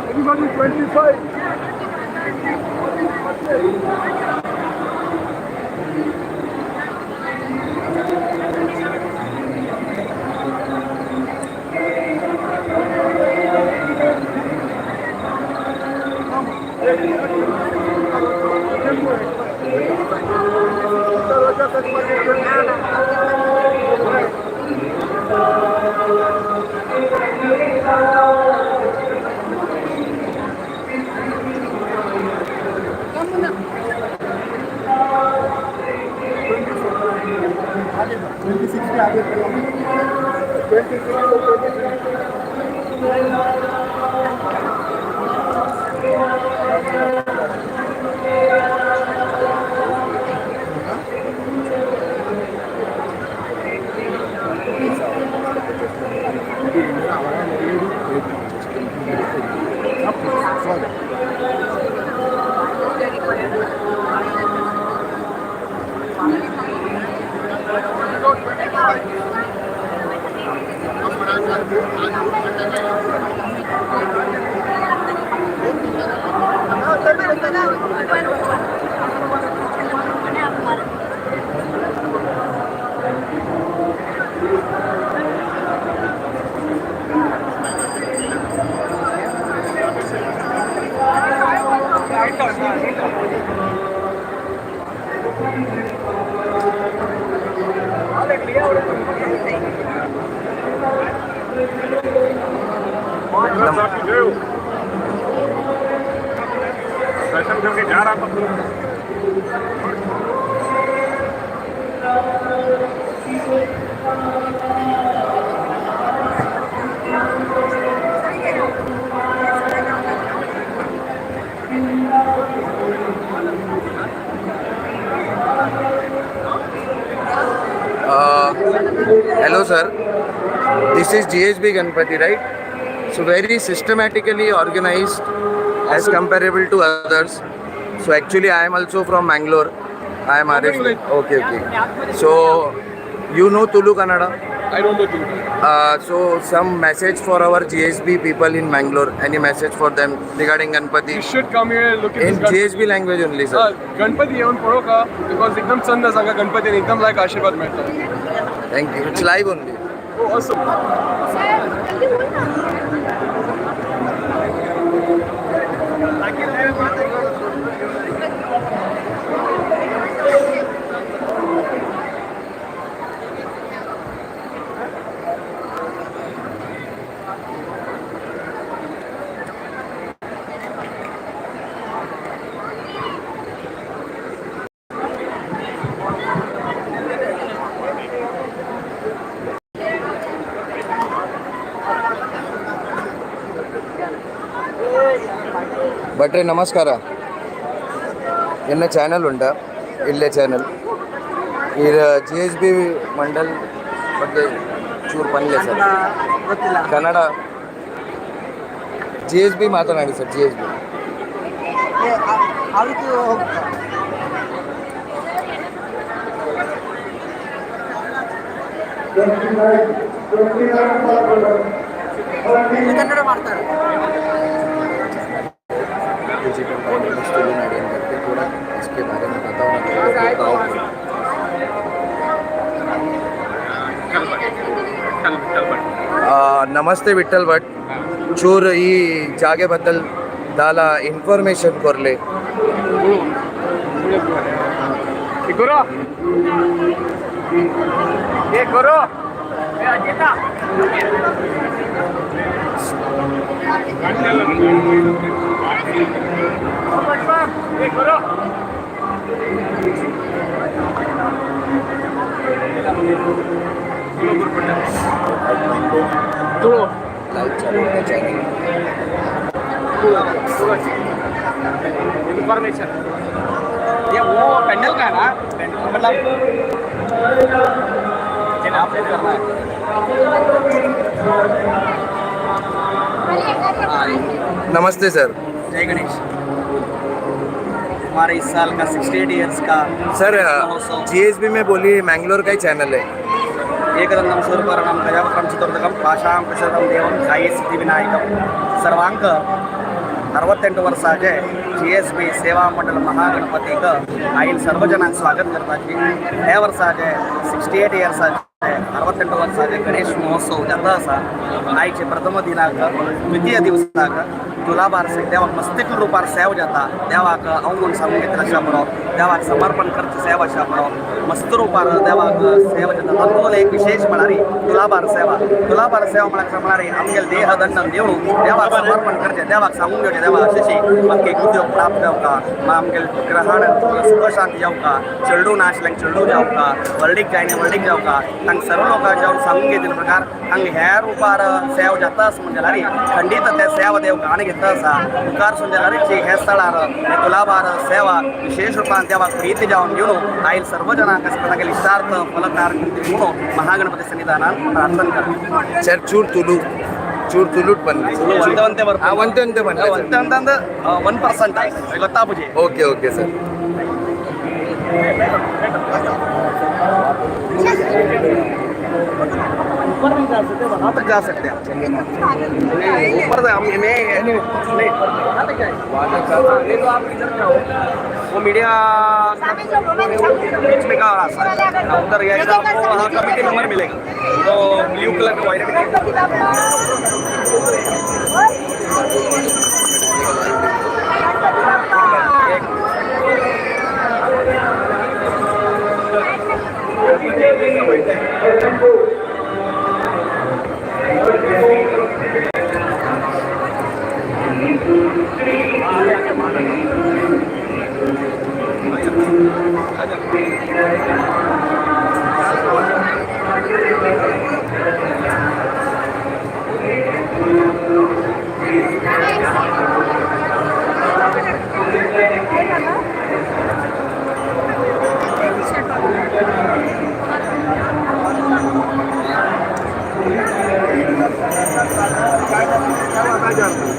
Everybody 25. दर्शन करके जा रहा था। Hello sir, this is GSB Ganpati, right? So very systematically organized as comparable to others. So actually I am also from Mangalore. I am RS. Okay. So you know Tulu Kannada? I don't know Tulu. So some message for our GSB people in Mangalore. Any message for them regarding Ganpati? You should come here and look at In GSB language only sir. Ganpati येऊन पळो का because एकदम चंद सांगा गणपतीने एकदम लायक आशीर्वाद मिळतो. Thank you. It's live only. Oh, awesome. ಭಟ್ರೆ ನಮಸ್ಕಾರ. ಎನ್ನ channel ಉಂಟಾ? ಇಲ್ಲೇ ಚಾನಲ್ ಈಗ GSB ಮಂಡಲ್ ಬಗ್ಗೆ ಚೂರು ಪನ್ಲೆ ಸರ್ ಕನ್ನಡ GSB ಮಾತನಾಡಿ ಸರ್. GSB ಕನ್ನಡ ಮಾಡ್ತಾರೆ. डिजिटल कॉन्टेंट्स तुलुनाडी करके थोड़ा इसके बारे में बताओ. नमस्ते विठ्ठल भट. चूर ಈ ಜಾಗೆಬದ್ದಲ್ ದಾಲ ಇನ್ಫಾರ್ಮೇಶನ್ ಕೊರ್ಲೆ. गुरु ये गुरु इन्फॉर्मेशन ये वो पेंडल का है ना मतलब अपडेट करना है नमस्ते सर। जय गणेश। हमारे इस साल का 68 ईयर्स का सर महोत्सव जीएसबी में बोलिए मैंगलोर का ही चैनल है। एकदंतं सूर्यपर्णं गजावक्रं चतुर्दकं पाशां प्रशदं देवं ध्याये सिद्धिविनायकं सर्वांक 68 वर्षाचे GSB सेवा मंडळ महागणपतीक आईल सर्वजणांक स्वागत करताची ह्या वर्षाचे 68 इयर्साचे 68 वर्षाचे गणेश महोत्सव जाता असा आईचे प्रथम दिनांक द्वितीय दिवसाक तुलाबार से देवाक मस्तिक रूपार सेव जाता देवाक अवगुण सांगून घेतला पडो देवाक समर्पण करचे सेवा अशा पडो मस्त रूपार देवाक सेवा जाता तातूंत एक विशेष म्हणारी तुलाबार सेवा म्हणारी आमगे देह दंडन देवून देवाक समर्पण करचे देवाक सांगून घेवचे देवा अशेशी आमगे उद्योग प्राप्त जावका आमगे ग्रहण सुख शांती जावका चेडू नाशल्यांक चेडू जावका वर्डीक जायने वर्डीक जावका तांकां सर्व लोकांक जावन सांगून घेतले प्रकार हांगा ह्या रूपार सेव जाता आसा म्हणजे जाल्यार खंडीत ते सेवा देव गाणे घेता आसा मुखार सुद्दां जाल्यार ह्या स्थळार हे तुलाबार सेवा विशेष रूपान देवाक प्रीती जावन घेवन आयल सर्व जनांक तांगेले इश्टार्थ फलकार म्हणून महागणपती सन्निधानान प्रार्थना करता सर चूर तुलूट बन्नी ವಂತೆ हाँ ವಂತೆ बन्नी 1% ಗೊತ್ತಾ ಪೂಜೆ ओके ओके सर। वहाँ तक जा सकते हैं ऊपर से हम नहीं तो आप इधर जाओ वो मीडिया बीच में का रास्ता उधर गया तो आपको वहाँ कमिटी नंबर मिलेगा तो ब्लू कलर का वायर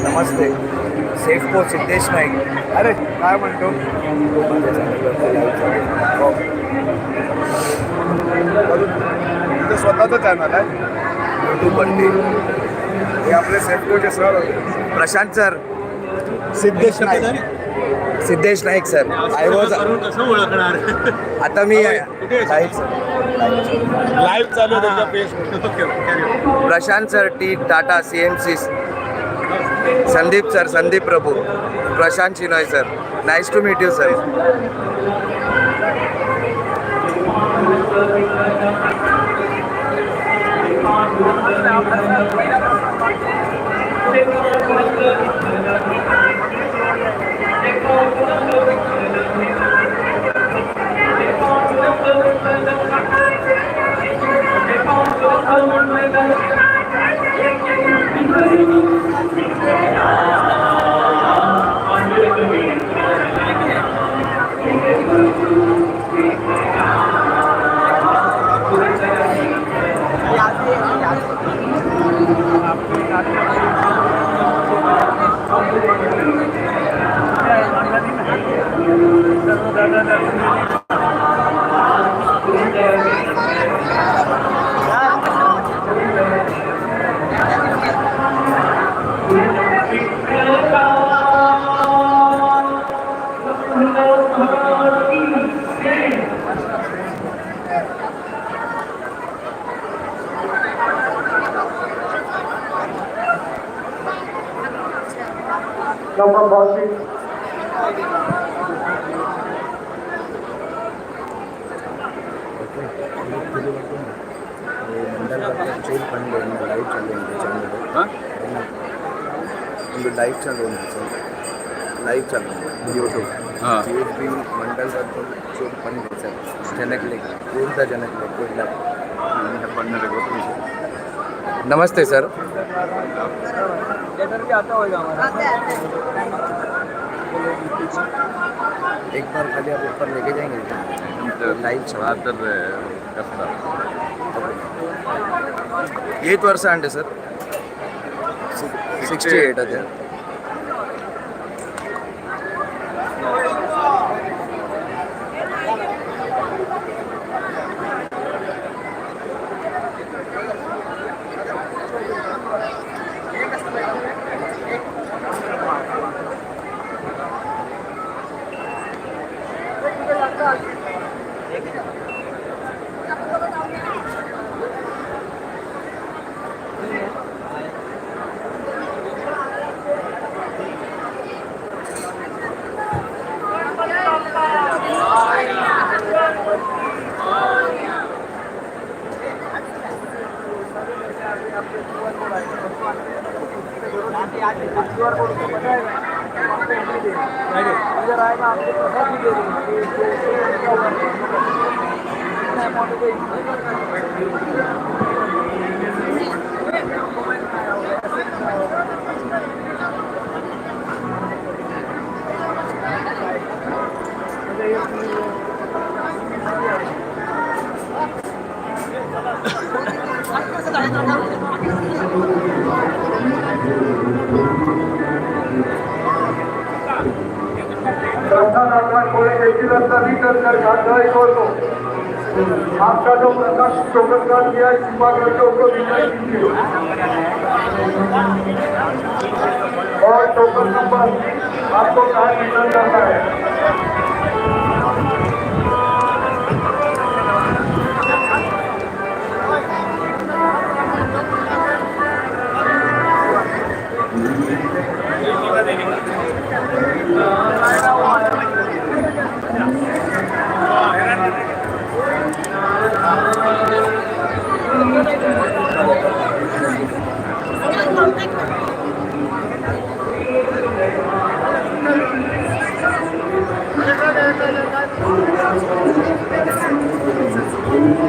नमस्ते सेफको सिद्धेश नाईक। अरे काय म्हणतो स्वतःचं चॅनल आहे यूट्यूबवरती हे आपले सेफ्टोचे सर होते Prashant sir Siddhesh Naik Siddhesh Naik sir I was कसं ओळखणार आता मी नाईक सर लाईव्ह चालू आहे त्यांच्या page Prashant sir T Tata CMC Sandeep sir Sandeep Prabhu Prashant Chinoy sir nice to meet you sir. मंडल चूल पंड लाइव चल ಒಂದು ಲೈವ್ ಚಾನಲ್ ఉంది sir live channel YouTube GSB ಮಂಡಲ್ ಚೂರು ಪಂಡ್ ಸರ್ ಜನಗಳಿಗೆ ಪೂರ್ತ ಜನಗಳಿಗೆ ಇಲ್ಲ नमस्ते सर एक बार खाली आप ऊपर लेके जाएंगे लाइव एट वर्ष अंटे सर 68 अదే आपका जो प्रकाश चौकटकार किया है सभाग्रहियों को विदाई कीजिए और टोकन नंबर आपको कहा रिटर्न करना है। जूम होता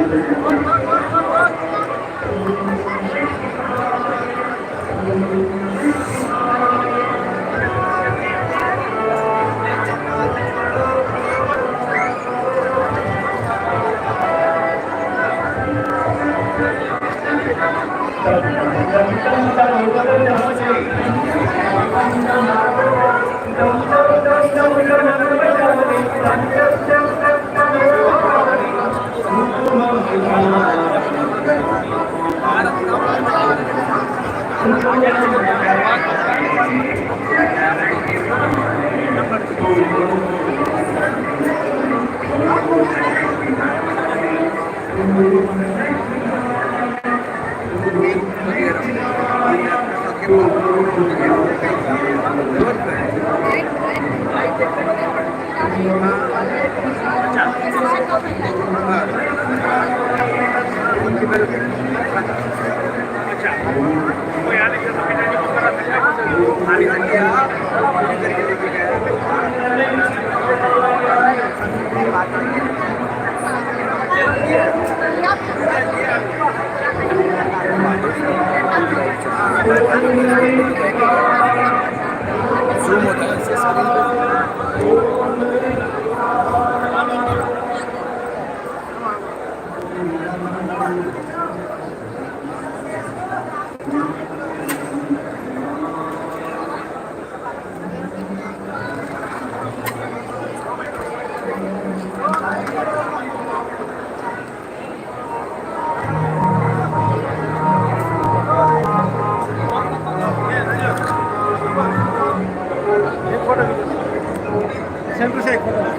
है इससे स्क्रीन सेंटर से एक फोटो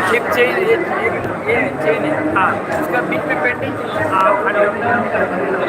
एक चेन ये चेन है हाँ उसका बीच में पेंडेंट हाँ खड़े होते हैं